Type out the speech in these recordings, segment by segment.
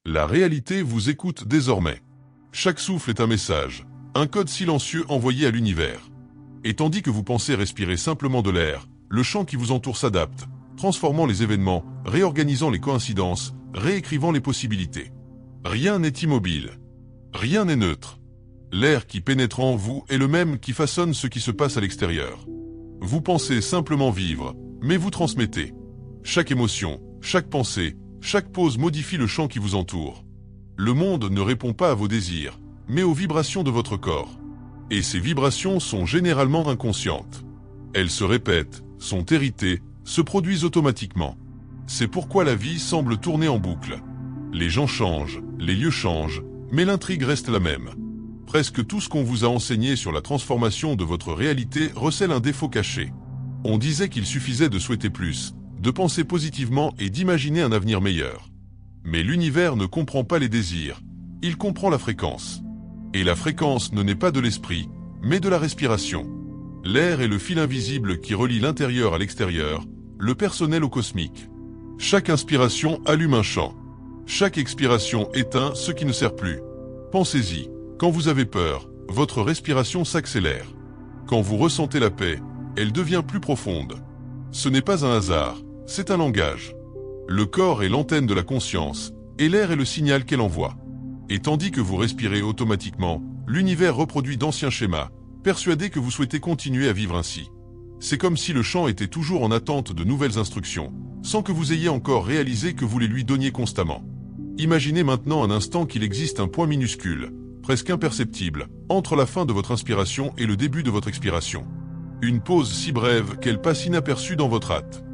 La réalité vous écoute désormais. Chaque souffle est un message, un code silencieux envoyé à l'univers. Et tandis que vous pensez respirer simplement de l'air, le champ qui vous entoure s'adapte, transformant les événements, réorganisant les coïncidences, réécrivant les possibilités. Rien n'est immobile. Rien n'est neutre. L'air qui pénètre en vous est le même qui façonne ce qui se passe à l'extérieur. Vous pensez simplement vivre, mais vous transmettez. Chaque émotion, chaque pensée, chaque pause modifie le champ qui vous entoure. Le monde ne répond pas à vos désirs, mais aux vibrations de votre corps. Et ces vibrations sont généralement inconscientes. Elles se répètent, sont héritées, se produisent automatiquement. C'est pourquoi la vie semble tourner en boucle. Les gens changent, les lieux changent, mais l'intrigue reste la même. Presque tout ce qu'on vous a enseigné sur la transformation de votre réalité recèle un défaut caché. On disait qu'il suffisait de souhaiter plus, de penser positivement et d'imaginer un avenir meilleur. Mais l'univers ne comprend pas les désirs, il comprend la fréquence. Et la fréquence ne naît pas de l'esprit, mais de la respiration. L'air est le fil invisible qui relie l'intérieur à l'extérieur, le personnel au cosmique. Chaque inspiration allume un champ. Chaque expiration éteint ce qui ne sert plus. Pensez-y, quand vous avez peur, votre respiration s'accélère. Quand vous ressentez la paix, elle devient plus profonde. Ce n'est pas un hasard, c'est un langage. Le corps est l'antenne de la conscience, et l'air est le signal qu'elle envoie. Et tandis que vous respirez automatiquement, l'univers reproduit d'anciens schémas, persuadé que vous souhaitez continuer à vivre ainsi. C'est comme si le champ était toujours en attente de nouvelles instructions, sans que vous ayez encore réalisé que vous les lui donniez constamment. Imaginez maintenant un instant qu'il existe un point minuscule, presque imperceptible, entre la fin de votre inspiration et le début de votre expiration. Une pause si brève qu'elle passe inaperçue dans votre hâte.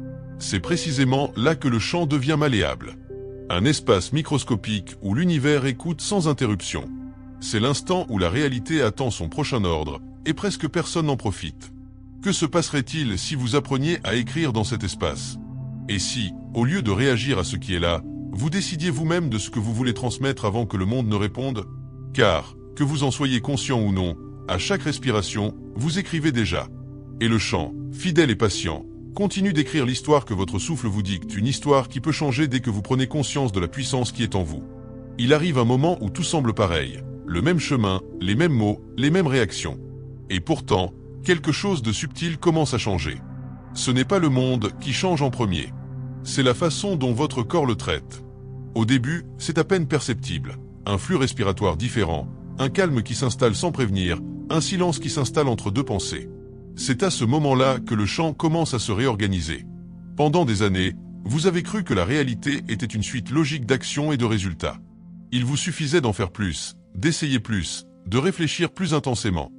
C'est précisément là que le champ devient malléable. Un espace microscopique où l'univers écoute sans interruption. C'est l'instant où la réalité attend son prochain ordre, et presque personne n'en profite. Que se passerait-il si vous appreniez à écrire dans cet espace? Et si, au lieu de réagir à ce qui est là, vous décidiez vous-même de ce que vous voulez transmettre avant que le monde ne réponde? Car, que vous en soyez conscient ou non, à chaque respiration, vous écrivez déjà. Et le chant, fidèle et patient, continue d'écrire l'histoire que votre souffle vous dicte, une histoire qui peut changer dès que vous prenez conscience de la puissance qui est en vous. Il arrive un moment où tout semble pareil, le même chemin, les mêmes mots, les mêmes réactions. Et pourtant, quelque chose de subtil commence à changer. Ce n'est pas le monde qui change en premier. C'est la façon dont votre corps le traite. Au début, c'est à peine perceptible. Un flux respiratoire différent, un calme qui s'installe sans prévenir, un silence qui s'installe entre deux pensées. C'est à ce moment-là que le champ commence à se réorganiser. Pendant des années, vous avez cru que la réalité était une suite logique d'actions et de résultats. Il vous suffisait d'en faire plus, d'essayer plus, de réfléchir plus intensément.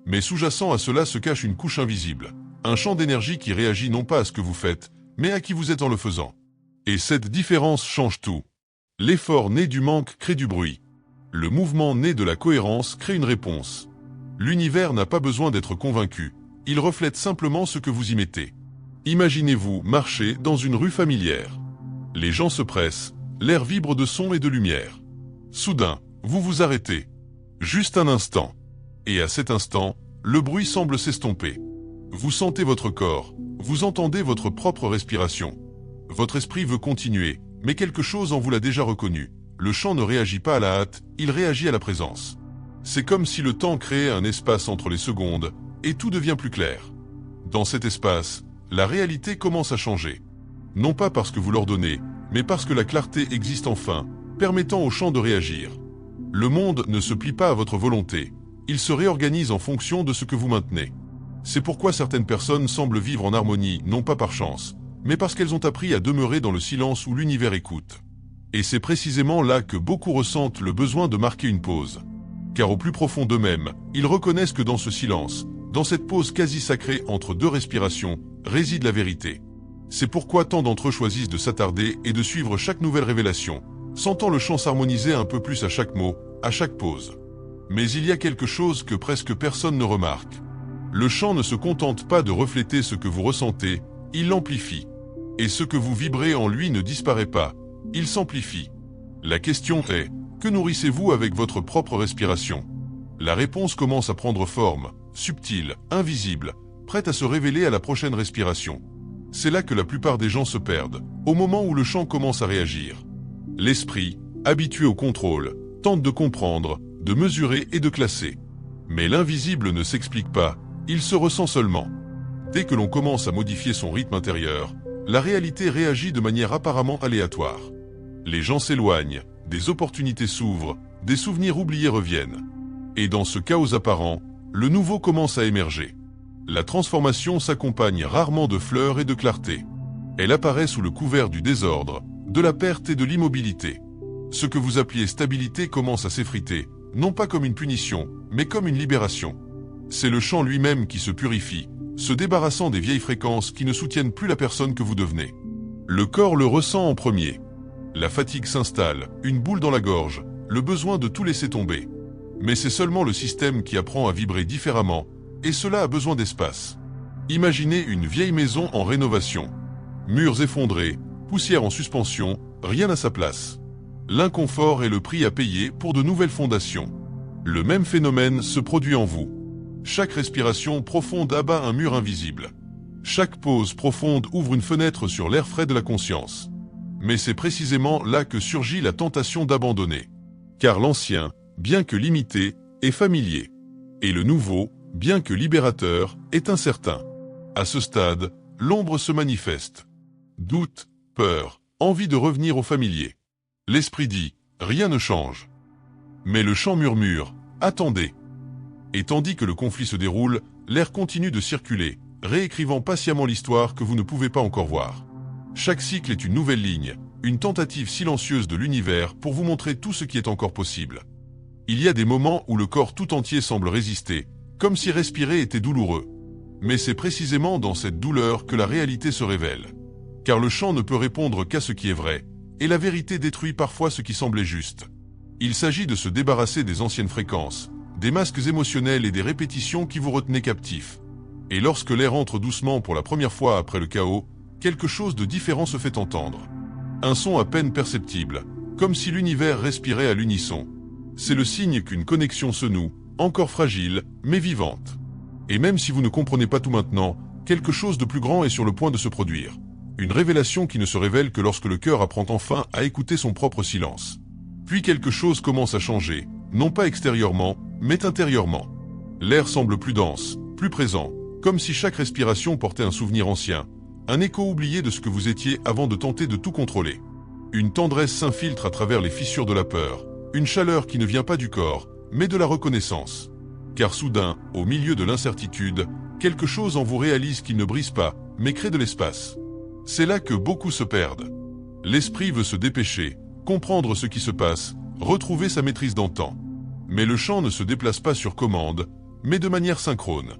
Mais sous-jacent à cela se cache une couche invisible, un champ d'énergie qui réagit non pas à ce que vous faites, mais à qui vous êtes en le faisant. Et cette différence change tout. L'effort né du manque crée du bruit. Le mouvement né de la cohérence crée une réponse. L'univers n'a pas besoin d'être convaincu, il reflète simplement ce que vous y mettez. Imaginez-vous marcher dans une rue familière. Les gens se pressent, l'air vibre de sons et de lumière. Soudain, vous vous arrêtez. Juste un instant. Et à cet instant, le bruit semble s'estomper. Vous sentez votre corps, vous entendez votre propre respiration. Votre esprit veut continuer, mais quelque chose en vous l'a déjà reconnu. Le champ ne réagit pas à la hâte, il réagit à la présence. C'est comme si le temps créait un espace entre les secondes, et tout devient plus clair. Dans cet espace, la réalité commence à changer. Non pas parce que vous l'ordonnez, mais parce que la clarté existe enfin, permettant au champ de réagir. Le monde ne se plie pas à votre volonté, il se réorganise en fonction de ce que vous maintenez. C'est pourquoi certaines personnes semblent vivre en harmonie, non pas par chance, mais parce qu'elles ont appris à demeurer dans le silence où l'univers écoute. Et c'est précisément là que beaucoup ressentent le besoin de marquer une pause. Car au plus profond d'eux-mêmes, ils reconnaissent que dans ce silence, dans cette pause quasi sacrée entre deux respirations, réside la vérité. C'est pourquoi tant d'entre eux choisissent de s'attarder et de suivre chaque nouvelle révélation, sentant le chant s'harmoniser un peu plus à chaque mot, à chaque pause. Mais il y a quelque chose que presque personne ne remarque. Le chant ne se contente pas de refléter ce que vous ressentez, il l'amplifie. Et ce que vous vibrez en lui ne disparaît pas, il s'amplifie. La question est, que nourrissez-vous avec votre propre respiration? La réponse commence à prendre forme, subtile, invisible, prête à se révéler à la prochaine respiration. C'est là que la plupart des gens se perdent, au moment où le chant commence à réagir. L'esprit, habitué au contrôle, tente de comprendre, de mesurer et de classer. Mais l'invisible ne s'explique pas, il se ressent seulement. Dès que l'on commence à modifier son rythme intérieur, la réalité réagit de manière apparemment aléatoire. Les gens s'éloignent, des opportunités s'ouvrent, des souvenirs oubliés reviennent. Et dans ce chaos apparent, le nouveau commence à émerger. La transformation s'accompagne rarement de fleurs et de clarté. Elle apparaît sous le couvert du désordre, de la perte et de l'immobilité. Ce que vous appeliez stabilité commence à s'effriter, non pas comme une punition, mais comme une libération. C'est le champ lui-même qui se purifie, se débarrassant des vieilles fréquences qui ne soutiennent plus la personne que vous devenez. Le corps le ressent en premier. La fatigue s'installe, une boule dans la gorge, le besoin de tout laisser tomber. Mais c'est seulement le système qui apprend à vibrer différemment, et cela a besoin d'espace. Imaginez une vieille maison en rénovation. Murs effondrés, poussière en suspension, rien à sa place. L'inconfort est le prix à payer pour de nouvelles fondations. Le même phénomène se produit en vous. Chaque respiration profonde abat un mur invisible. Chaque pause profonde ouvre une fenêtre sur l'air frais de la conscience. Mais c'est précisément là que surgit la tentation d'abandonner. Car l'ancien, bien que limité, est familier. Et le nouveau, bien que libérateur, est incertain. À ce stade, l'ombre se manifeste. Doute, peur, envie de revenir au familier. L'esprit dit, rien ne change. Mais le chant murmure, attendez. Et tandis que le conflit se déroule, l'air continue de circuler, réécrivant patiemment l'histoire que vous ne pouvez pas encore voir. Chaque cycle est une nouvelle ligne, une tentative silencieuse de l'univers pour vous montrer tout ce qui est encore possible. Il y a des moments où le corps tout entier semble résister, comme si respirer était douloureux. Mais c'est précisément dans cette douleur que la réalité se révèle. Car le chant ne peut répondre qu'à ce qui est vrai, et la vérité détruit parfois ce qui semblait juste. Il s'agit de se débarrasser des anciennes fréquences, des masques émotionnels et des répétitions qui vous retenaient captifs. Et lorsque l'air entre doucement pour la première fois après le chaos, quelque chose de différent se fait entendre. Un son à peine perceptible, comme si l'univers respirait à l'unisson. C'est le signe qu'une connexion se noue, encore fragile, mais vivante. Et même si vous ne comprenez pas tout maintenant, quelque chose de plus grand est sur le point de se produire. Une révélation qui ne se révèle que lorsque le cœur apprend enfin à écouter son propre silence. Puis quelque chose commence à changer, non pas extérieurement, mais intérieurement. L'air semble plus dense, plus présent, comme si chaque respiration portait un souvenir ancien, un écho oublié de ce que vous étiez avant de tenter de tout contrôler. Une tendresse s'infiltre à travers les fissures de la peur, une chaleur qui ne vient pas du corps, mais de la reconnaissance. Car soudain, au milieu de l'incertitude, quelque chose en vous réalise qu'il ne brise pas, mais crée de l'espace. C'est là que beaucoup se perdent. L'esprit veut se dépêcher, comprendre ce qui se passe, retrouver sa maîtrise d'antan. Mais le chant ne se déplace pas sur commande, mais de manière synchrone.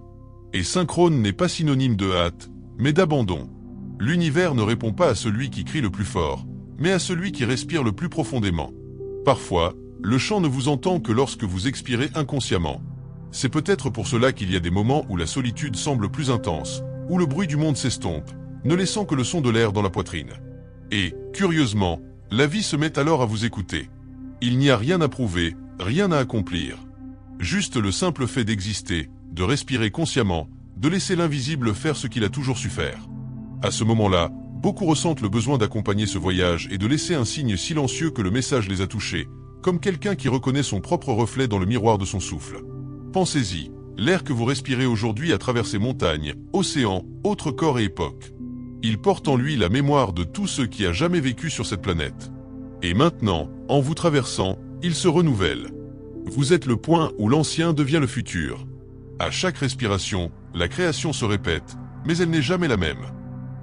Et synchrone n'est pas synonyme de hâte, mais d'abandon. L'univers ne répond pas à celui qui crie le plus fort, mais à celui qui respire le plus profondément. Parfois, le chant ne vous entend que lorsque vous expirez inconsciemment. C'est peut-être pour cela qu'il y a des moments où la solitude semble plus intense, où le bruit du monde s'estompe, ne laissant que le son de l'air dans la poitrine. Et, curieusement, la vie se met alors à vous écouter. Il n'y a rien à prouver, rien à accomplir. Juste le simple fait d'exister, de respirer consciemment, de laisser l'invisible faire ce qu'il a toujours su faire. À ce moment-là, beaucoup ressentent le besoin d'accompagner ce voyage et de laisser un signe silencieux que le message les a touchés, comme quelqu'un qui reconnaît son propre reflet dans le miroir de son souffle. Pensez-y, l'air que vous respirez aujourd'hui a traversé montagnes, océans, autres corps et époques. Il porte en lui la mémoire de tout ce qui a jamais vécu sur cette planète. Et maintenant, en vous traversant, il se renouvelle. Vous êtes le point où l'ancien devient le futur. À chaque respiration, la création se répète, mais elle n'est jamais la même.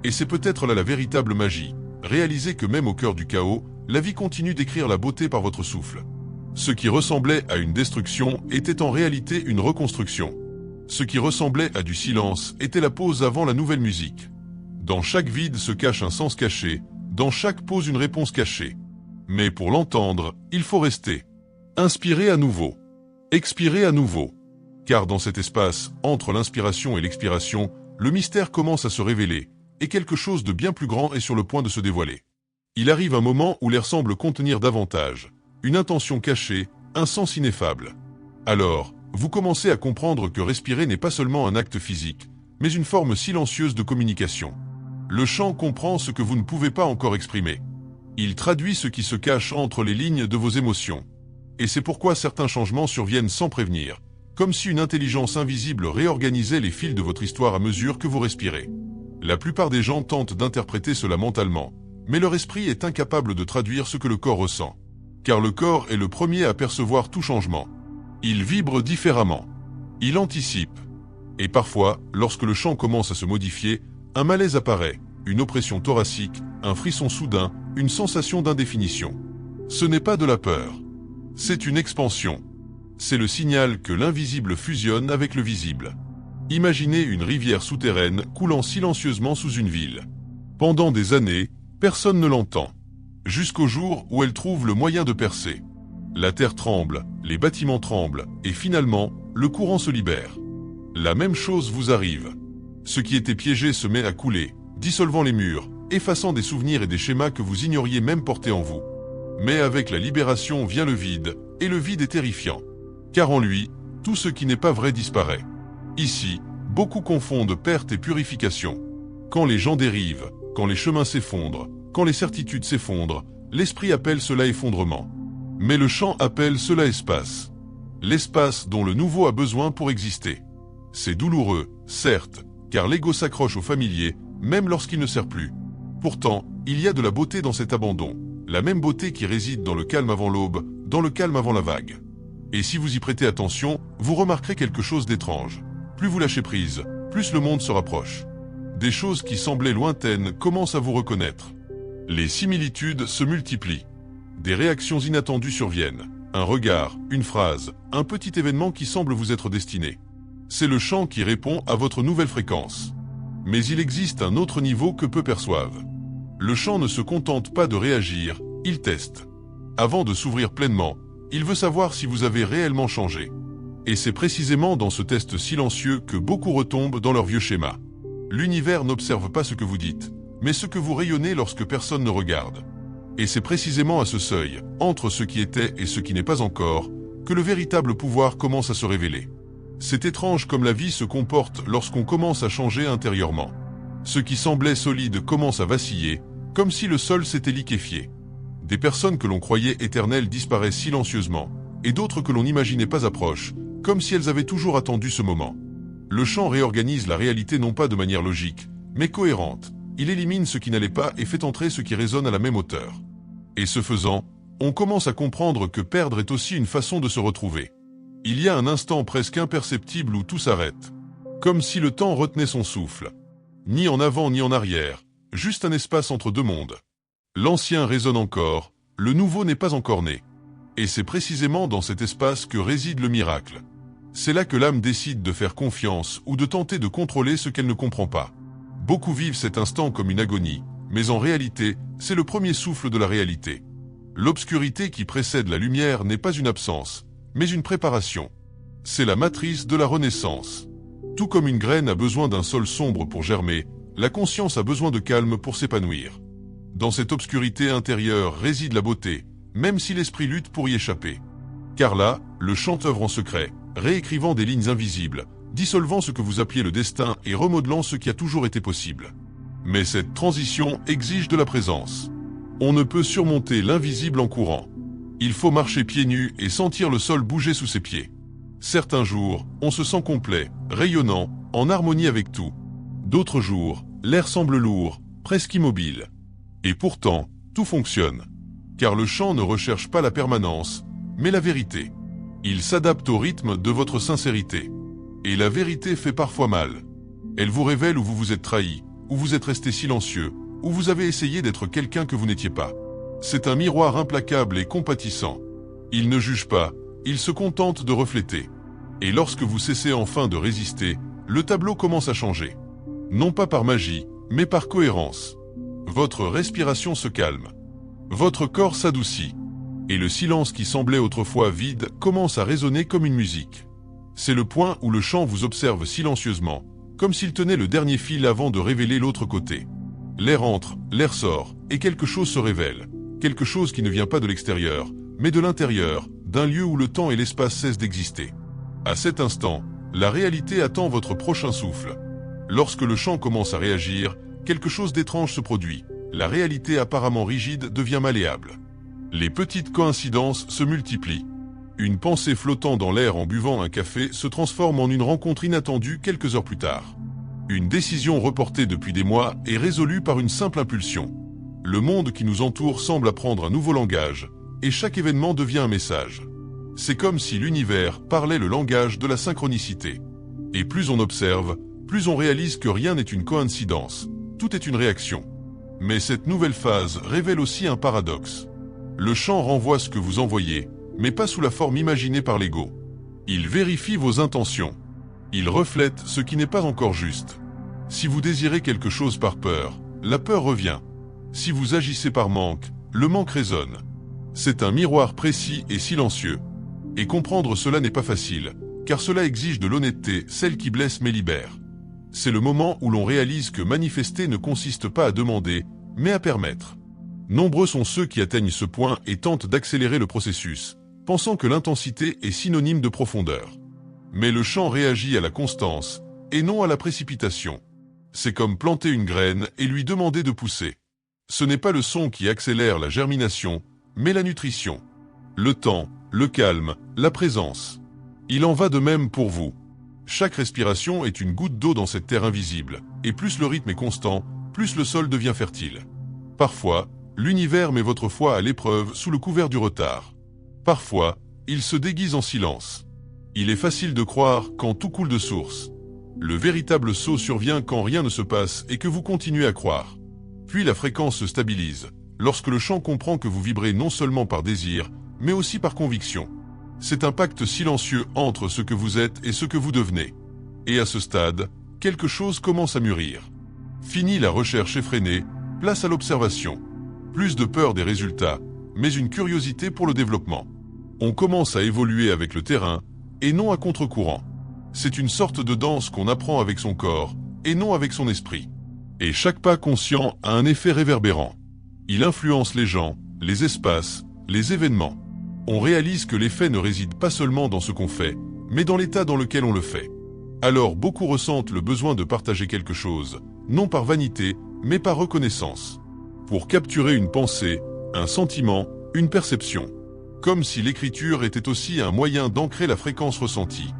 Et c'est peut-être là la véritable magie, réaliser que même au cœur du chaos, la vie continue d'écrire la beauté par votre souffle. Ce qui ressemblait à une destruction était en réalité une reconstruction. Ce qui ressemblait à du silence était la pause avant la nouvelle musique. Dans chaque vide se cache un sens caché, dans chaque pause une réponse cachée. Mais pour l'entendre, il faut rester. Inspirer à nouveau. Expirer à nouveau. Car dans cet espace, entre l'inspiration et l'expiration, le mystère commence à se révéler, et quelque chose de bien plus grand est sur le point de se dévoiler. Il arrive un moment où l'air semble contenir davantage, une intention cachée, un sens ineffable. Alors, vous commencez à comprendre que respirer n'est pas seulement un acte physique, mais une forme silencieuse de communication. Le chant comprend ce que vous ne pouvez pas encore exprimer. Il traduit ce qui se cache entre les lignes de vos émotions. Et c'est pourquoi certains changements surviennent sans prévenir, comme si une intelligence invisible réorganisait les fils de votre histoire à mesure que vous respirez. La plupart des gens tentent d'interpréter cela mentalement, mais leur esprit est incapable de traduire ce que le corps ressent. Car le corps est le premier à percevoir tout changement. Il vibre différemment. Il anticipe. Et parfois, lorsque le champ commence à se modifier, un malaise apparaît, une oppression thoracique, un frisson soudain, une sensation d'indéfinition. Ce n'est pas de la peur. C'est une expansion. C'est le signal que l'invisible fusionne avec le visible. Imaginez une rivière souterraine coulant silencieusement sous une ville. Pendant des années, personne ne l'entend. Jusqu'au jour où elle trouve le moyen de percer. La terre tremble, les bâtiments tremblent, et finalement, le courant se libère. La même chose vous arrive. Ce qui était piégé se met à couler, dissolvant les murs, effaçant des souvenirs et des schémas que vous ignoriez même porter en vous. Mais avec la libération vient le vide, et le vide est terrifiant. Car en lui, tout ce qui n'est pas vrai disparaît. Ici, beaucoup confondent perte et purification. Quand les gens dérivent, quand les chemins s'effondrent, quand les certitudes s'effondrent, l'esprit appelle cela effondrement. Mais le chant appelle cela espace. L'espace dont le nouveau a besoin pour exister. C'est douloureux, certes, car l'ego s'accroche au familier, même lorsqu'il ne sert plus. Pourtant, il y a de la beauté dans cet abandon, la même beauté qui réside dans le calme avant l'aube, dans le calme avant la vague. Et si vous y prêtez attention, vous remarquerez quelque chose d'étrange. Plus vous lâchez prise, plus le monde se rapproche. Des choses qui semblaient lointaines commencent à vous reconnaître. Les similitudes se multiplient. Des réactions inattendues surviennent. Un regard, une phrase, un petit événement qui semble vous être destiné. C'est le chant qui répond à votre nouvelle fréquence. Mais il existe un autre niveau que peu perçoivent. Le chant ne se contente pas de réagir, il teste. Avant de s'ouvrir pleinement, il veut savoir si vous avez réellement changé. Et c'est précisément dans ce test silencieux que beaucoup retombent dans leur vieux schéma. L'univers n'observe pas ce que vous dites, mais ce que vous rayonnez lorsque personne ne regarde. Et c'est précisément à ce seuil, entre ce qui était et ce qui n'est pas encore, que le véritable pouvoir commence à se révéler. C'est étrange comme la vie se comporte lorsqu'on commence à changer intérieurement. Ce qui semblait solide commence à vaciller, comme si le sol s'était liquéfié. Des personnes que l'on croyait éternelles disparaissent silencieusement, et d'autres que l'on n'imaginait pas approchent, comme si elles avaient toujours attendu ce moment. Le chant réorganise la réalité non pas de manière logique, mais cohérente. Il élimine ce qui n'allait pas et fait entrer ce qui résonne à la même hauteur. Et ce faisant, on commence à comprendre que perdre est aussi une façon de se retrouver. Il y a un instant presque imperceptible où tout s'arrête. Comme si le temps retenait son souffle. Ni en avant ni en arrière, juste un espace entre deux mondes. L'ancien résonne encore, le nouveau n'est pas encore né. Et c'est précisément dans cet espace que réside le miracle. C'est là que l'âme décide de faire confiance ou de tenter de contrôler ce qu'elle ne comprend pas. Beaucoup vivent cet instant comme une agonie, mais en réalité, c'est le premier souffle de la réalité. L'obscurité qui précède la lumière n'est pas une absence, mais une préparation. C'est la matrice de la renaissance. Tout comme une graine a besoin d'un sol sombre pour germer, la conscience a besoin de calme pour s'épanouir. Dans cette obscurité intérieure réside la beauté, même si l'esprit lutte pour y échapper. Car là, le chant œuvre en secret, réécrivant des lignes invisibles, dissolvant ce que vous appeliez le destin et remodelant ce qui a toujours été possible. Mais cette transition exige de la présence. On ne peut surmonter l'invisible en courant. Il faut marcher pieds nus et sentir le sol bouger sous ses pieds. Certains jours, on se sent complet, rayonnant, en harmonie avec tout. D'autres jours, l'air semble lourd, presque immobile. Et pourtant, tout fonctionne. Car le chant ne recherche pas la permanence, mais la vérité. Il s'adapte au rythme de votre sincérité. Et la vérité fait parfois mal. Elle vous révèle où vous vous êtes trahi, où vous êtes resté silencieux, où vous avez essayé d'être quelqu'un que vous n'étiez pas. C'est un miroir implacable et compatissant. Il ne juge pas, il se contente de refléter. Et lorsque vous cessez enfin de résister, le tableau commence à changer. Non pas par magie, mais par cohérence. Votre respiration se calme. Votre corps s'adoucit. Et le silence qui semblait autrefois vide commence à résonner comme une musique. C'est le point où le chant vous observe silencieusement, comme s'il tenait le dernier fil avant de révéler l'autre côté. L'air entre, l'air sort, et quelque chose se révèle. Quelque chose qui ne vient pas de l'extérieur, mais de l'intérieur, d'un lieu où le temps et l'espace cessent d'exister. À cet instant, la réalité attend votre prochain souffle. Lorsque le chant commence à réagir, quelque chose d'étrange se produit. La réalité apparemment rigide devient malléable. Les petites coïncidences se multiplient. Une pensée flottant dans l'air en buvant un café se transforme en une rencontre inattendue quelques heures plus tard. Une décision reportée depuis des mois est résolue par une simple impulsion. Le monde qui nous entoure semble apprendre un nouveau langage, et chaque événement devient un message. C'est comme si l'univers parlait le langage de la synchronicité. Et plus on observe, plus on réalise que rien n'est une coïncidence, tout est une réaction. Mais cette nouvelle phase révèle aussi un paradoxe. Le champ renvoie ce que vous envoyez, mais pas sous la forme imaginée par l'ego. Il vérifie vos intentions. Il reflète ce qui n'est pas encore juste. Si vous désirez quelque chose par peur, la peur revient. Si vous agissez par manque, le manque résonne. C'est un miroir précis et silencieux. Et comprendre cela n'est pas facile, car cela exige de l'honnêteté, celle qui blesse mais libère. C'est le moment où l'on réalise que manifester ne consiste pas à demander, mais à permettre. Nombreux sont ceux qui atteignent ce point et tentent d'accélérer le processus, pensant que l'intensité est synonyme de profondeur. Mais le champ réagit à la constance, et non à la précipitation. C'est comme planter une graine et lui demander de pousser. Ce n'est pas le son qui accélère la germination, mais la nutrition. Le temps, le calme, la présence. Il en va de même pour vous. Chaque respiration est une goutte d'eau dans cette terre invisible, et plus le rythme est constant, plus le sol devient fertile. Parfois, l'univers met votre foi à l'épreuve sous le couvert du retard. Parfois, il se déguise en silence. Il est facile de croire quand tout coule de source. Le véritable saut survient quand rien ne se passe et que vous continuez à croire. Puis la fréquence se stabilise, lorsque le champ comprend que vous vibrez non seulement par désir, mais aussi par conviction. C'est un pacte silencieux entre ce que vous êtes et ce que vous devenez. Et à ce stade, quelque chose commence à mûrir. Fini la recherche effrénée, place à l'observation. Plus de peur des résultats, mais une curiosité pour le développement. On commence à évoluer avec le terrain, et non à contre-courant. C'est une sorte de danse qu'on apprend avec son corps, et non avec son esprit. Et chaque pas conscient a un effet réverbérant. Il influence les gens, les espaces, les événements. On réalise que l'effet ne réside pas seulement dans ce qu'on fait, mais dans l'état dans lequel on le fait. Alors beaucoup ressentent le besoin de partager quelque chose, non par vanité, mais par reconnaissance. Pour capturer une pensée, un sentiment, une perception. Comme si l'écriture était aussi un moyen d'ancrer la fréquence ressentie.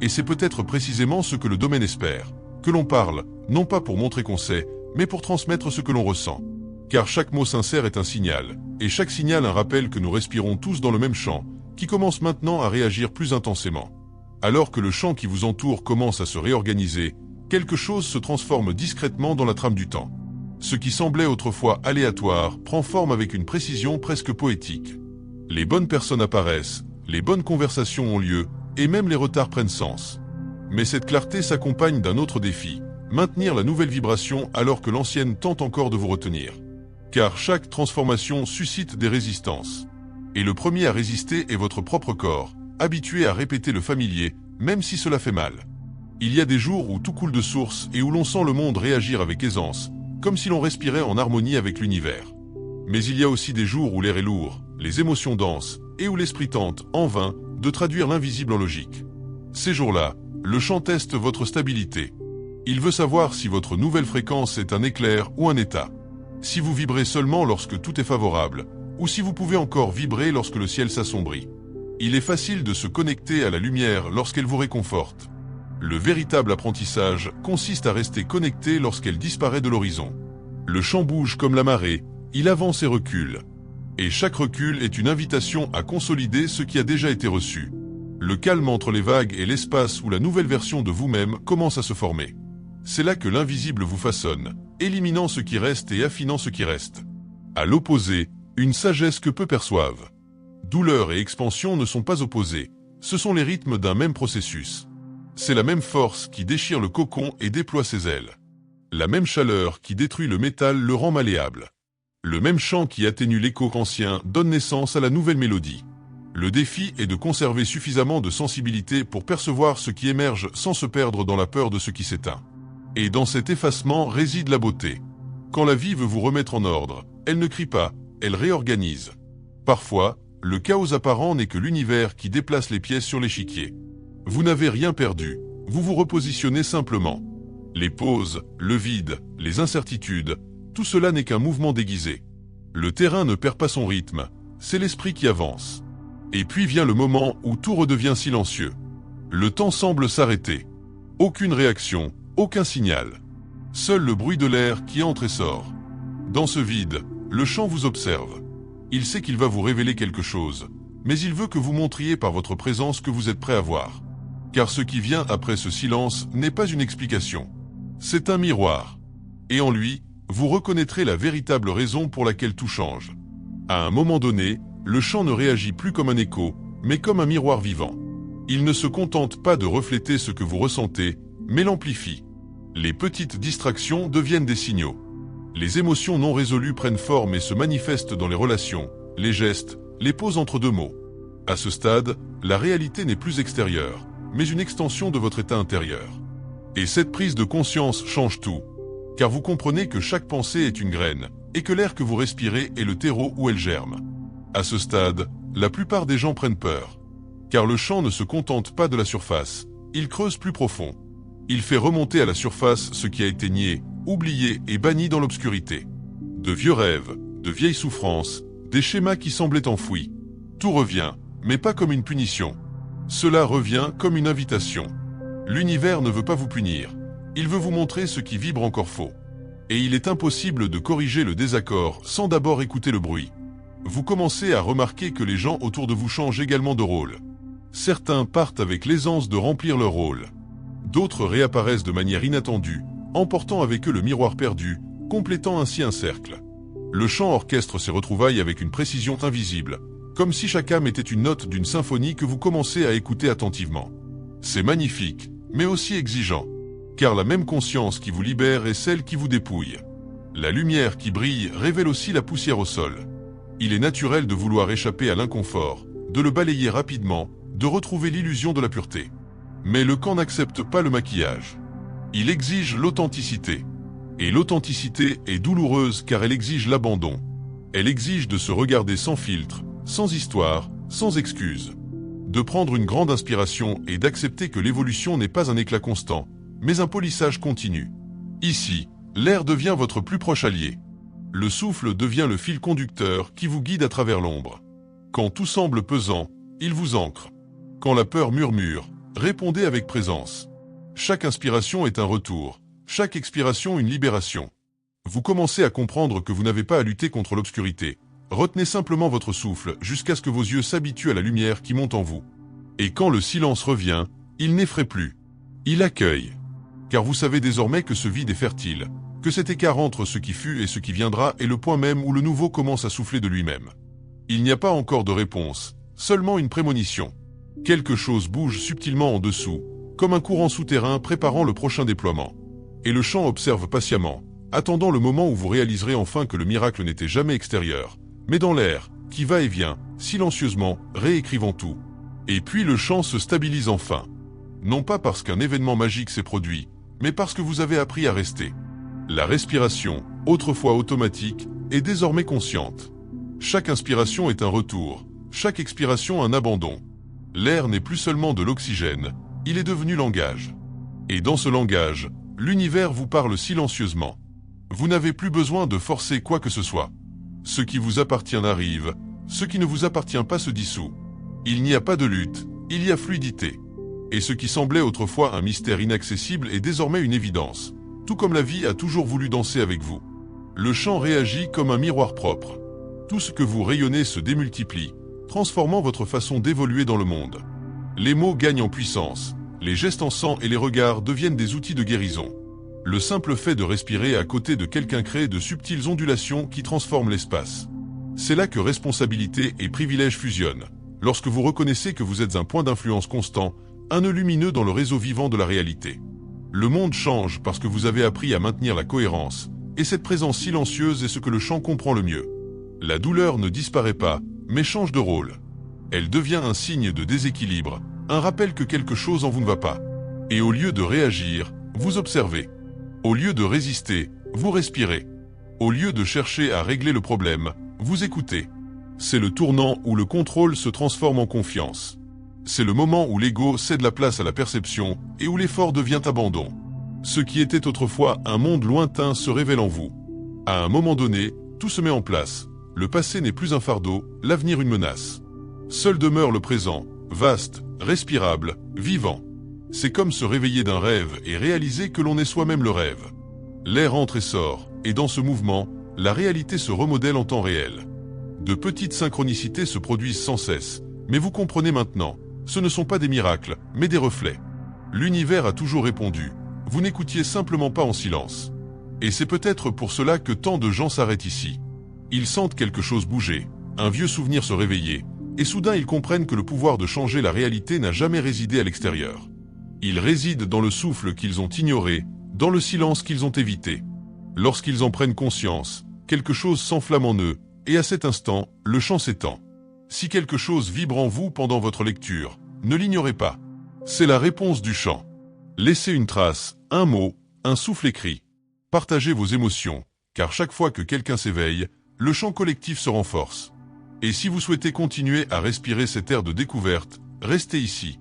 Et c'est peut-être précisément ce que le domaine espère, que l'on parle, non pas pour montrer qu'on sait, mais pour transmettre ce que l'on ressent. Car chaque mot sincère est un signal, et chaque signal un rappel que nous respirons tous dans le même champ, qui commence maintenant à réagir plus intensément. Alors que le champ qui vous entoure commence à se réorganiser, quelque chose se transforme discrètement dans la trame du temps. Ce qui semblait autrefois aléatoire prend forme avec une précision presque poétique. Les bonnes personnes apparaissent, les bonnes conversations ont lieu, et même les retards prennent sens. Mais cette clarté s'accompagne d'un autre défi, maintenir la nouvelle vibration alors que l'ancienne tente encore de vous retenir. Car chaque transformation suscite des résistances. Et le premier à résister est votre propre corps, habitué à répéter le familier, même si cela fait mal. Il y a des jours où tout coule de source et où l'on sent le monde réagir avec aisance, comme si l'on respirait en harmonie avec l'univers. Mais il y a aussi des jours où l'air est lourd, les émotions denses, et où l'esprit tente, en vain, de traduire l'invisible en logique. Ces jours-là, le champ teste votre stabilité. Il veut savoir si votre nouvelle fréquence est un éclair ou un état. Si vous vibrez seulement lorsque tout est favorable, ou si vous pouvez encore vibrer lorsque le ciel s'assombrit. Il est facile de se connecter à la lumière lorsqu'elle vous réconforte. Le véritable apprentissage consiste à rester connecté lorsqu'elle disparaît de l'horizon. Le champ bouge comme la marée, il avance et recule. Et chaque recul est une invitation à consolider ce qui a déjà été reçu. Le calme entre les vagues et l'espace où la nouvelle version de vous-même commence à se former. C'est là que l'invisible vous façonne, éliminant ce qui reste et affinant ce qui reste. À l'opposé, une sagesse que peu perçoivent. Douleur et expansion ne sont pas opposés, ce sont les rythmes d'un même processus. C'est la même force qui déchire le cocon et déploie ses ailes. La même chaleur qui détruit le métal le rend malléable. Le même chant qui atténue l'écho ancien donne naissance à la nouvelle mélodie. Le défi est de conserver suffisamment de sensibilité pour percevoir ce qui émerge sans se perdre dans la peur de ce qui s'éteint. Et dans cet effacement réside la beauté. Quand la vie veut vous remettre en ordre, elle ne crie pas, elle réorganise. Parfois, le chaos apparent n'est que l'univers qui déplace les pièces sur l'échiquier. Vous n'avez rien perdu, vous vous repositionnez simplement. Les pauses, le vide, les incertitudes, tout cela n'est qu'un mouvement déguisé. Le terrain ne perd pas son rythme, c'est l'esprit qui avance. Et puis vient le moment où tout redevient silencieux. Le temps semble s'arrêter. Aucune réaction, aucun signal. Seul le bruit de l'air qui entre et sort. Dans ce vide, le chant vous observe. Il sait qu'il va vous révéler quelque chose, mais il veut que vous montriez par votre présence que vous êtes prêt à voir. Car ce qui vient après ce silence n'est pas une explication. C'est un miroir. Et en lui, vous reconnaîtrez la véritable raison pour laquelle tout change. À un moment donné, le chant ne réagit plus comme un écho, mais comme un miroir vivant. Il ne se contente pas de refléter ce que vous ressentez, mais l'amplifie. Les petites distractions deviennent des signaux. Les émotions non résolues prennent forme et se manifestent dans les relations, les gestes, les pauses entre deux mots. À ce stade, la réalité n'est plus extérieure, mais une extension de votre état intérieur. Et cette prise de conscience change tout, car vous comprenez que chaque pensée est une graine, et que l'air que vous respirez est le terreau où elle germe. À ce stade, la plupart des gens prennent peur, car le chant ne se contente pas de la surface, il creuse plus profond. Il fait remonter à la surface ce qui a été nié, oublié et banni dans l'obscurité. De vieux rêves, de vieilles souffrances, des schémas qui semblaient enfouis. Tout revient, mais pas comme une punition. Cela revient comme une invitation. L'univers ne veut pas vous punir. Il veut vous montrer ce qui vibre encore faux. Et il est impossible de corriger le désaccord sans d'abord écouter le bruit. Vous commencez à remarquer que les gens autour de vous changent également de rôle. Certains partent avec l'aisance de remplir leur rôle. D'autres réapparaissent de manière inattendue, emportant avec eux le miroir perdu, complétant ainsi un cercle. Le chant orchestre ses retrouvailles avec une précision invisible, comme si chaque âme était une note d'une symphonie que vous commencez à écouter attentivement. C'est magnifique, mais aussi exigeant, car la même conscience qui vous libère est celle qui vous dépouille. La lumière qui brille révèle aussi la poussière au sol. Il est naturel de vouloir échapper à l'inconfort, de le balayer rapidement, de retrouver l'illusion de la pureté. Mais le camp n'accepte pas le maquillage. Il exige l'authenticité. Et l'authenticité est douloureuse car elle exige l'abandon. Elle exige de se regarder sans filtre, sans histoire, sans excuse. De prendre une grande inspiration et d'accepter que l'évolution n'est pas un éclat constant, mais un polissage continu. Ici, l'air devient votre plus proche allié. Le souffle devient le fil conducteur qui vous guide à travers l'ombre. Quand tout semble pesant, il vous ancre. Quand la peur murmure, répondez avec présence. Chaque inspiration est un retour, chaque expiration une libération. Vous commencez à comprendre que vous n'avez pas à lutter contre l'obscurité. Retenez simplement votre souffle jusqu'à ce que vos yeux s'habituent à la lumière qui monte en vous. Et quand le silence revient, il n'effraie plus. Il accueille. Car vous savez désormais que ce vide est fertile, que cet écart entre ce qui fut et ce qui viendra est le point même où le nouveau commence à souffler de lui-même. Il n'y a pas encore de réponse, seulement une prémonition. Quelque chose bouge subtilement en dessous, comme un courant souterrain préparant le prochain déploiement. Et le chant observe patiemment, attendant le moment où vous réaliserez enfin que le miracle n'était jamais extérieur, mais dans l'air, qui va et vient, silencieusement, réécrivant tout. Et puis le chant se stabilise enfin. Non pas parce qu'un événement magique s'est produit, mais parce que vous avez appris à rester. La respiration, autrefois automatique, est désormais consciente. Chaque inspiration est un retour, chaque expiration un abandon. L'air n'est plus seulement de l'oxygène, il est devenu langage. Et dans ce langage, l'univers vous parle silencieusement. Vous n'avez plus besoin de forcer quoi que ce soit. Ce qui vous appartient arrive, ce qui ne vous appartient pas se dissout. Il n'y a pas de lutte, il y a fluidité. Et ce qui semblait autrefois un mystère inaccessible est désormais une évidence, tout comme la vie a toujours voulu danser avec vous. Le chant réagit comme un miroir propre. Tout ce que vous rayonnez se démultiplie, transformant votre façon d'évoluer dans le monde. Les mots gagnent en puissance, les gestes en sang et les regards deviennent des outils de guérison. Le simple fait de respirer à côté de quelqu'un crée de subtiles ondulations qui transforment l'espace. C'est là que responsabilité et privilège fusionnent, lorsque vous reconnaissez que vous êtes un point d'influence constant, un nœud lumineux dans le réseau vivant de la réalité. Le monde change parce que vous avez appris à maintenir la cohérence, et cette présence silencieuse est ce que le chant comprend le mieux. La douleur ne disparaît pas, mais change de rôle. Elle devient un signe de déséquilibre, un rappel que quelque chose en vous ne va pas. Et au lieu de réagir, vous observez. Au lieu de résister, vous respirez. Au lieu de chercher à régler le problème, vous écoutez. C'est le tournant où le contrôle se transforme en confiance. C'est le moment où l'ego cède la place à la perception et où l'effort devient abandon. Ce qui était autrefois un monde lointain se révèle en vous. À un moment donné, tout se met en place. Le passé n'est plus un fardeau, l'avenir une menace. Seul demeure le présent, vaste, respirable, vivant. C'est comme se réveiller d'un rêve et réaliser que l'on est soi-même le rêve. L'air entre et sort, et dans ce mouvement, la réalité se remodèle en temps réel. De petites synchronicités se produisent sans cesse, mais vous comprenez maintenant, ce ne sont pas des miracles, mais des reflets. L'univers a toujours répondu, vous n'écoutiez simplement pas en silence. Et c'est peut-être pour cela que tant de gens s'arrêtent ici. Ils sentent quelque chose bouger, un vieux souvenir se réveiller, et soudain ils comprennent que le pouvoir de changer la réalité n'a jamais résidé à l'extérieur. Il réside dans le souffle qu'ils ont ignoré, dans le silence qu'ils ont évité. Lorsqu'ils en prennent conscience, quelque chose s'enflamme en eux, et à cet instant, le chant s'étend. Si quelque chose vibre en vous pendant votre lecture, ne l'ignorez pas. C'est la réponse du chant. Laissez une trace, un mot, un souffle écrit. Partagez vos émotions, car chaque fois que quelqu'un s'éveille, le chant collectif se renforce. Et si vous souhaitez continuer à respirer cet air de découverte, restez ici.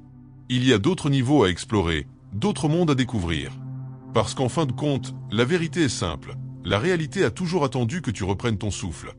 Il y a d'autres niveaux à explorer, d'autres mondes à découvrir. Parce qu'en fin de compte, la vérité est simple. La réalité a toujours attendu que tu reprennes ton souffle.